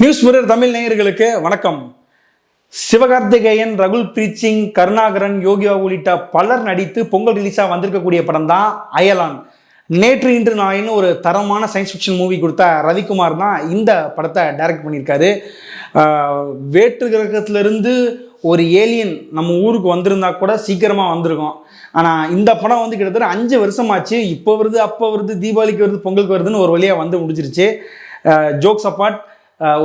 News mirror Tamil நேயர்களுக்கு வணக்கம். Sivakarthikeyan, Rakul breath Singh, Karunakaran, யோகியா உள்ளிட்ட பலர் நடித்து பொங்கல் ரிலீஸா வந்திருக்கக்கூடிய படம் தான் அயலான். நேற்று இன்று நாயின்னு ஒரு தரமான சயின்ஸ் ஃபிக்ஷன் மூவி கொடுத்த ரவிக்குமார் தான் இந்த படத்தை டைரக்ட் பண்ணியிருக்காரு. வேற்று கிரகத்திலிருந்து ஒரு ஏலியன் நம்ம ஊருக்கு வந்திருந்தா கூட சீக்கிரமாக வந்திருக்கும். ஆனால் இந்த படம் வந்து கிட்டத்தட்ட 5 வருஷமாச்சு. இப்போ வருது, அப்போ வருது, தீபாவளிக்கு வருது, பொங்கலுக்கு வருதுன்னு ஒரு வழியாக வந்து முடிச்சிருச்சு. ஜோக்ஸ் அப்பார்ட்,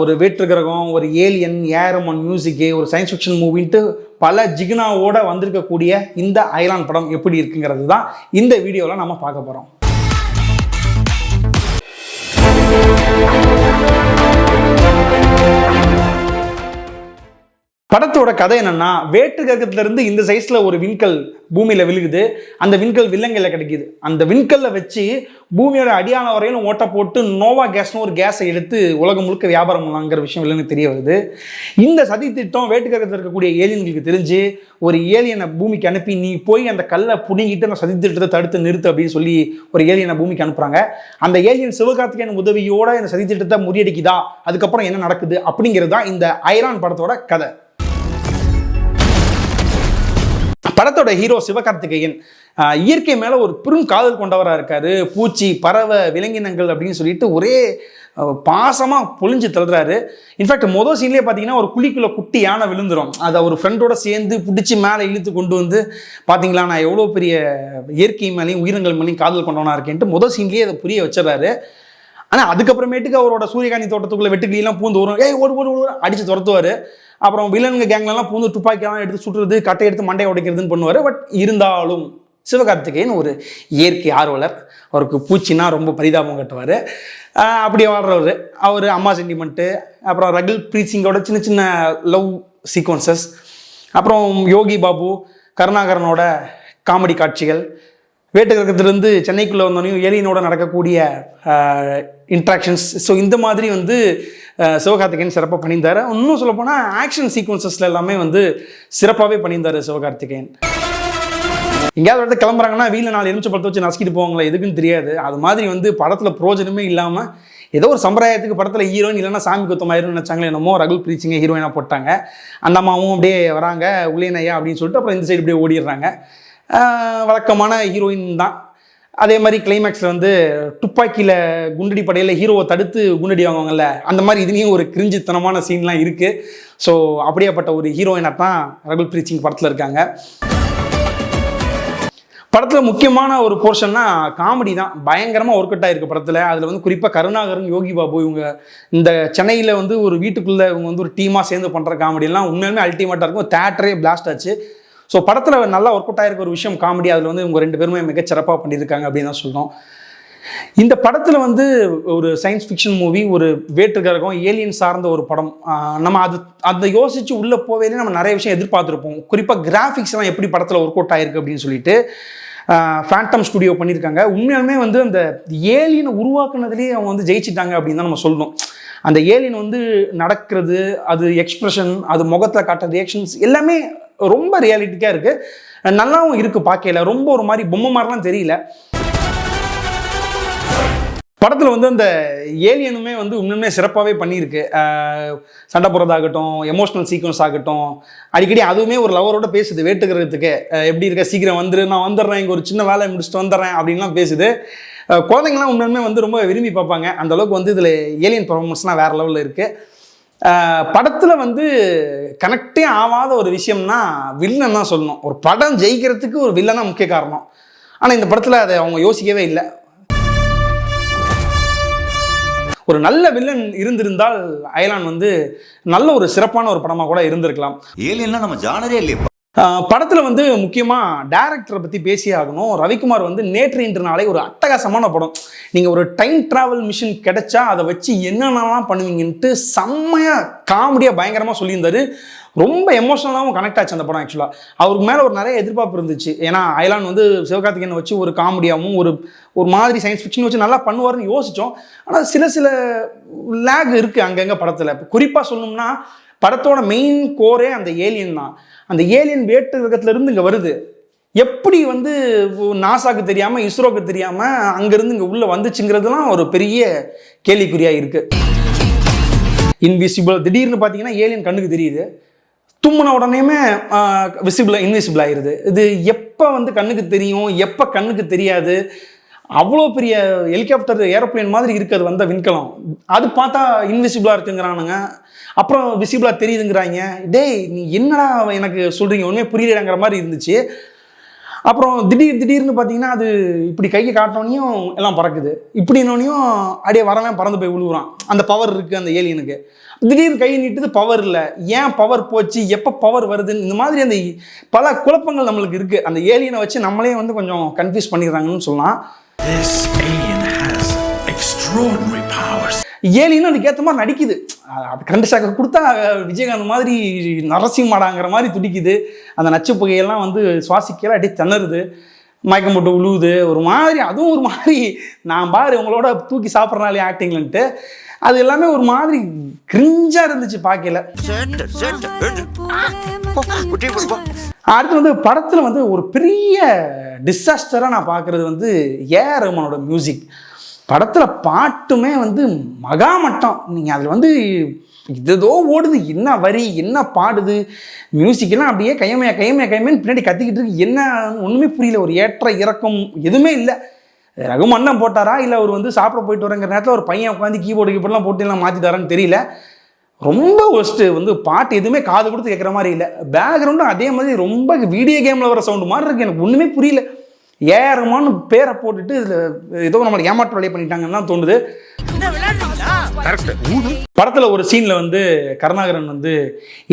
ஒரு வேற்று கிரகம், ஒரு ஏலியன், ஏரமன் மியூசிக்கு, ஒரு சயின்ஸ் ஃபிக்ஷன் மூவின்ட்டு பல ஜிக்னாவோட வந்திருக்கக்கூடிய இந்த அயலான் படம் எப்படி இருக்குங்கிறது தான் இந்த வீடியோவில் நம்ம பார்க்க போகிறோம். படத்தோட கதை என்னன்னா, வேற்று கிரகத்துல இருந்து இந்த சைஸ்ல ஒரு விண்கல் பூமியில விழுகுது. அந்த விண்கல் வில்லங்கையில கிடைக்குது. அந்த விண்கல்ல வச்சு பூமியோட அடியான வரையிலும் ஓட்ட போட்டு நோவா கேஸ்னு ஒரு கேஸை எடுத்து உலகம் முழுக்க வியாபாரம் பண்ணலாங்கிற விஷயம் இல்லைன்னு தெரிய வருது. இந்த சதி திட்டம் வேற்று கிரகத்தில் இருக்கக்கூடிய ஏலியன்களுக்கு தெரிஞ்சு ஒரு ஏலியனை பூமிக்கு அனுப்பி, நீ போய் அந்த கல்லை புடுங்கிட்டு அந்த சதி திட்டத்தை தடுத்து நிறுத்து அப்படின்னு சொல்லி ஒரு ஏலியனை பூமிக்கு அனுப்புறாங்க. அந்த ஏலியன் சிவகார்த்திகேயன் உதவியோட இந்த சதி திட்டத்தை முறியடிக்குதா, அதுக்கப்புறம் என்ன நடக்குது அப்படிங்கிறது தான் இந்த அயலான் படத்தோட கதை. படத்தோட ஹீரோ சிவகார்த்திகேயன் இயற்கை மேல ஒரு பெரும் காதல் கொண்டவராக இருக்காரு. பூச்சி, பறவை, விலங்கினங்கள் அப்படின்னு சொல்லிட்டு ஒரே பாசமா பொழிஞ்சு தள்ளுறாரு. இன்ஃபேக்ட் மொதல் சீன்லேயே பார்த்தீங்கன்னா ஒரு குழிக்குள்ள குட்டி யானை விழுந்துடும். அதை ஒரு ஃப்ரெண்டோட சேர்ந்து பிடிச்சி மேலே இழுத்து கொண்டு வந்து, பார்த்தீங்களா நான் எவ்வளோ பெரிய இயற்கை மேலேயும் உயிரினங்கள் மேலேயும் காதல் கொண்டவனா இருக்கேன்ட்டு மொதல் சீன்லேயே அதை புரிய வச்சிடறாரு. ஆனால் அதுக்கப்புறமேட்டுக்கு அவரோட சூரியகாந்தி தோட்டத்துக்குள்ள வெட்டுக்கிளியெல்லாம் பூந்து வரும். ஓடு அடிச்சு துரத்துவார். அப்புறம் வில்லனுங்க கேங்லாம் பூந்து துப்பாக்கியெல்லாம் எடுத்து சுட்டுறது, கட்டை எடுத்து மண்டையை உடைக்கிறதுன்னு பண்ணுவார். பட் இருந்தாலும் சிவகார்த்திகேயன் ஒரு இயற்கை ஆர்வலர். அவருக்கு பூச்சின்னா ரொம்ப பரிதாபம் கட்டுவார். அப்படி வாழ்றவர். அவர் அம்மா சென்டிமெண்ட்டு, அப்புறம் ரகுல் பிரீத் சிங்கோட சின்ன சின்ன லவ் சீக்வன்சஸ், அப்புறம் யோகி பாபு, கருணாகரனோட காமெடி காட்சிகள், வேட்டு கிரகத்திலிருந்து சென்னைக்குள்ளே வந்தோடனையும் ஏலியனோட நடக்கக்கூடிய இன்ட்ராக்ஷன்ஸ். ஸோ இந்த மாதிரி வந்து சிவகார்த்திகேயன் சிறப்பாக பண்ணியிருந்தார். இன்னும் சொல்லப்போனால் ஆக்ஷன் சீக்வன்சஸில் எல்லாமே வந்து சிறப்பாகவே பண்ணியிருந்தார் சிவகார்த்திகேயன். எங்கேயாவது இடத்துல கிளம்புறாங்கன்னா வீட்டில் 4 எலுமிச்சை பழத்தை வச்சு நசுக்கிட்டு போவாங்களே, எதுக்குன்னு தெரியாது. அது மாதிரி வந்து படத்தில் பிரோஜனமே இல்லாமல் ஏதோ ஒரு சம்பிரதாயத்துக்கு படத்தில் ஹீரோயின் இல்லைன்னா சாமி குத்தமாயிருன்னு நினச்சாங்களே என்னமோ, ரகுல் பிரீத் சிங்கை ஹீரோயினாக போட்டாங்க. அந்த அம்மாவும் அப்படியே வராங்க, உள்ளேனையா அப்படின்னு சொல்லிட்டு அப்புறம் இந்த சைடு அப்படியே ஓடிடுறாங்க. வழக்கமான ஹீரோயின் தான். அதே மாதிரி கிளைமேக்ஸில் வந்து துப்பாக்கியில் குண்டடி படையில் ஹீரோவை தடுத்து குண்டடி வாங்குவாங்கல்ல, அந்த மாதிரி இதுலேயும் ஒரு கிரிஞ்சித்தனமான சீன்லாம் இருக்குது. ஸோ அப்படியேப்பட்ட ஒரு ஹீரோயினாக தான் ரகுல் பிரீத் சிங் படத்தில் இருக்காங்க. படத்தில் முக்கியமான ஒரு போர்ஷன்னா காமெடி தான். பயங்கரமாக ஒர்க் அவுட் ஆகிருக்கு படத்தில். அதில் வந்து குறிப்பாக கருணாகரன், யோகி பாபு இவங்க இந்த சென்னையில் வந்து ஒரு வீட்டுக்குள்ளே இவங்க வந்து ஒரு டீமாக சேர்ந்து பண்ணுற காமெடியெல்லாம் உண்மையுமே அல்டிமேட்டாக இருக்கும். தேட்டரே பிளாஸ்ட் ஆச்சு. ஸோ படத்தில் நல்லா ஒர்க் அவுட் ஆகிருக்க ஒரு விஷயம் காமெடி. அதில் வந்து இவங்க 2 பேருமே மிகச்சிறப்பாக பண்ணியிருக்காங்க அப்படின்னு தான் சொல்கிறோம். இந்த படத்தில் வந்து ஒரு சயின்ஸ் ஃபிக்ஷன் மூவி, ஒரு வேற்று கிரகம், ஏலியன் சார்ந்த ஒரு படம். நம்ம அதை யோசித்து உள்ளே போவேலே நம்ம நிறைய விஷயம் எதிர்பார்த்துருப்போம். குறிப்பாக கிராஃபிக்ஸ்லாம் எப்படி படத்தில் ஒர்க் அவுட் ஆகிருக்கு அப்படின்னு சொல்லிட்டு ஃபேண்டம் ஸ்டுடியோ பண்ணியிருக்காங்க. உண்மையாலுமே வந்து அந்த ஏலியனை உருவாக்குனதுலேயே அவங்க வந்து ஜெயிச்சிட்டாங்க அப்படின்னு தான் நம்ம சொல்லணும். அந்த ஏலியன் வந்து நடக்கிறது, அது எக்ஸ்பிரஷன், அது முகத்தில் காட்டுற ரியாக்ஷன்ஸ் எல்லாமே ரொம்ப ரியாலிட்டிக்காக இருக்குது. நல்லாவும் இருக்குது பார்க்கல. ரொம்ப ஒரு மாதிரி பொம்மை மாதிரிலாம் தெரியல. படத்தில் வந்து அந்த ஏலியனுமே வந்து உண்மையுமே சிறப்பாகவே பண்ணியிருக்கு. சண்டை போடுறதாகட்டும், எமோஷ்னல் சீக்வன்ஸ் ஆகட்டும், அடிக்கடி அதுவுமே ஒரு லவரோட பேசுது. வேட்டுக்கிறதுக்கு எப்படி இருக்க, சீக்கிரம் வந்துரு, நான் வந்துடுறேன், இங்கே ஒரு சின்ன வேலையை முடிச்சுட்டு வந்துடுறேன் அப்படின்லாம் பேசுது. குழந்தைங்களாம் உண்மையுமே வந்து ரொம்ப விரும்பி பார்ப்பாங்க. அந்தளவுக்கு வந்து இதில் ஏலியன் பர்ஃபார்மன்ஸ்லாம் வேறு லெவலில் இருக்குது. படத்தில் வந்து கனெக்டே ஆகாத ஒரு விஷயம்னா வில்லன் தான் சொல்லணும். ஒரு படம் ஜெயிக்கிறதுக்கு ஒரு வில்லன் தான் முக்கிய காரணம். ஆனால் இந்த படத்தில் அதை அவங்க யோசிக்கவே இல்லை. ஒரு நல்ல வில்லன் இருந்திருந்தால் அயலான் வந்து நல்ல ஒரு சிறப்பான ஒரு படமாக கூட இருந்திருக்கலாம். ஏலியன்லாம் நம்ம ஜானரே இல்லையா. படத்தில் வந்து முக்கியமாக டைரக்டரை பற்றி பேசியே ஆகணும். ரவிக்குமார் வந்து நேற்று இன்று நாளை ஒரு அட்டகாசமான படம். நீங்கள் ஒரு டைம் ட்ராவல் மிஷின் கிடைச்சா அதை வச்சு என்னென்னலாம் பண்ணுவீங்கன்ட்டு செம்மையாக காமெடியாக பயங்கரமாக சொல்லியிருந்தாரு. ரொம்ப எமோஷனலாகவும் கனெக்ட் ஆச்சு அந்த படம். ஆக்சுவலாக அவருக்கு மேலே ஒரு நிறைய எதிர்பார்ப்பு இருந்துச்சு. ஏன்னா அயலான் வந்து சிவகார்த்திகேயனை வச்சு ஒரு காமெடியாகவும் ஒரு மாதிரி சயின்ஸ் ஃபிக்ஷன் வச்சு நல்லா பண்ணுவார்னு யோசித்தோம். ஆனால் சில லேக் இருக்குது அங்கங்கே படத்தில். குறிப்பாக சொல்லணும்னா படத்தோட மெயின் கோரே அந்த ஏலியன் தான். அந்த ஏலியன் வேட்டு கிரகத்திலிருந்து இங்கே வருது. எப்படி வந்து நாசாக்கு தெரியாமல், இஸ்ரோக்கு தெரியாமல் அங்கேருந்து இங்கே உள்ளே வந்துச்சுங்கிறதுலாம் ஒரு பெரிய கேள்விக்குறியாக இருக்குது. இன்விசிபிள். திடீர்னு பார்த்தீங்கன்னா ஏலியன் கண்ணுக்கு தெரியுது, தும்முன உடனேயுமே இன்விசிபிள் ஆயிடுது. இது எப்போ வந்து கண்ணுக்கு தெரியும், எப்போ கண்ணுக்கு தெரியாது? அவ்வளோ பெரிய ஹெலிகாப்டர் ஏரோப்ளேன் மாதிரி இருக்குது வந்த விண்கலம், அது பார்த்தா இன்விசிபிளாக இருக்குங்கிறானுங்க, அப்புறம் விசிபிளாக தெரியுதுங்கிறாங்க. டேய் நீ என்னடா எனக்கு சொல்கிறீங்க, ஒன்றுமே புரியலங்கிற மாதிரி இருந்துச்சு. அப்புறம் திடீர்னு பார்த்தீங்கன்னா அது இப்படி கையை காட்டினோனையும் எல்லாம் பறக்குது, இப்படின்னோனையும் அப்படியே வரவன் பறந்து போய் விழுகுறான். அந்த பவர் இருக்குது அந்த ஏலியனுக்கு. திடீர்னு கை நீட்டுது, பவர் இல்லை, ஏன் பவர் போச்சு, எப்போ பவர் வருதுன்னு இந்த மாதிரி அந்த பல குழப்பங்கள் நம்மளுக்கு இருக்குது. அந்த ஏலியனை வச்சு நம்மளே வந்து கொஞ்சம் கன்ஃபியூஸ் பண்ணிடுறாங்கன்னு சொல்லலாம். ஏலியனும் அதுக்கேற்ற மாதிரி நடிக்குது. கரண்ட் ஷாக்கை கொடுத்தா விஜயகாந்த் மாதிரி நரசிம்மடாங்கிற மாதிரி துடிக்குது. அந்த நச்சு புகையெல்லாம் வந்து சுவாசிக்கலாம் அப்படியே திணறுது, மயக்கம் போட்டு உழுவுது ஒரு மாதிரி. அதுவும் ஒரு மாதிரி நான் பாரு உங்களோட தூக்கி சாப்பிட்றனாலே ஆக்டிங்லன்ட்டு அது எல்லாமே ஒரு மாதிரி கிரிஞ்சாக இருந்துச்சு பார்க்கல. அடுத்து வந்து படத்தில் வந்து ஒரு பெரிய டிசாஸ்டராக நான் பார்க்குறது வந்து ஏஆர் ரஹ்மானோட மியூசிக். படத்தில் பாட்டுமே வந்து மகாமட்டம். நீங்கள் அதில் வந்து இதோ ஓடுது, என்ன வரி என்ன பாடுது, மியூசிக்கெல்லாம் அப்படியே கையமைன்னு பின்னாடி கத்திக்கிட்டு இருக்கு. என்ன ஒன்றுமே புரியல, ஒரு ஏற்ற இறக்கம் எதுவுமே இல்லை. ரகுமான் தான் போட்டாரா இல்லை அவர் வந்து சாப்பிட போயிட்டு வரங்கிற நேரத்தில் ஒரு பையன் உட்காந்து கீபோர்டுலாம் போட்டு எல்லாம் மாற்றிட்டாரான்னு தெரியல. ரொம்ப ஒஸ்ட்டு. வந்து பாட்டு எதுவுமே காது கொடுத்து கேட்குற மாதிரி இல்லை. பேக்ரவுண்டும் அதே மாதிரி ரொம்ப வீடியோ கேமில் வர சவுண்டு மாதிரி இருக்குது. எனக்கு ஒன்றுமே புரியல. ஏஆர் ரஹ்மான் பேரை போட்டுட்டு இதில் ஏதோ நம்மளை ஏமாற்ற வேலையை பண்ணிட்டாங்கன்னு தான் தோணுது. படத்தில் ஒரு சீனில் வந்து கருணாகரன் வந்து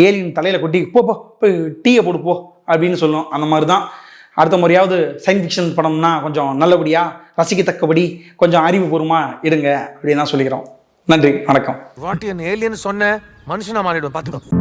ஏலியன் தலையில் கொட்டி போய் டீயை போடு போ அப்படின்னு சொல்லும். அந்த மாதிரி தான் அடுத்த முறையாவது சயின்ஸ் ஃபிக்ஷன் படம்னா கொஞ்சம் நல்லபடியாக ரசிக்கத்தக்கபடி கொஞ்சம் அறிவுபூர்வமாக எடுங்க அப்படின்னு தான் சொல்லிக்கிறோம். நன்றி, வணக்கம். வாட் ஏலியன் சொன்ன மனுஷனா மாறிடும் பார்த்துக்கோ.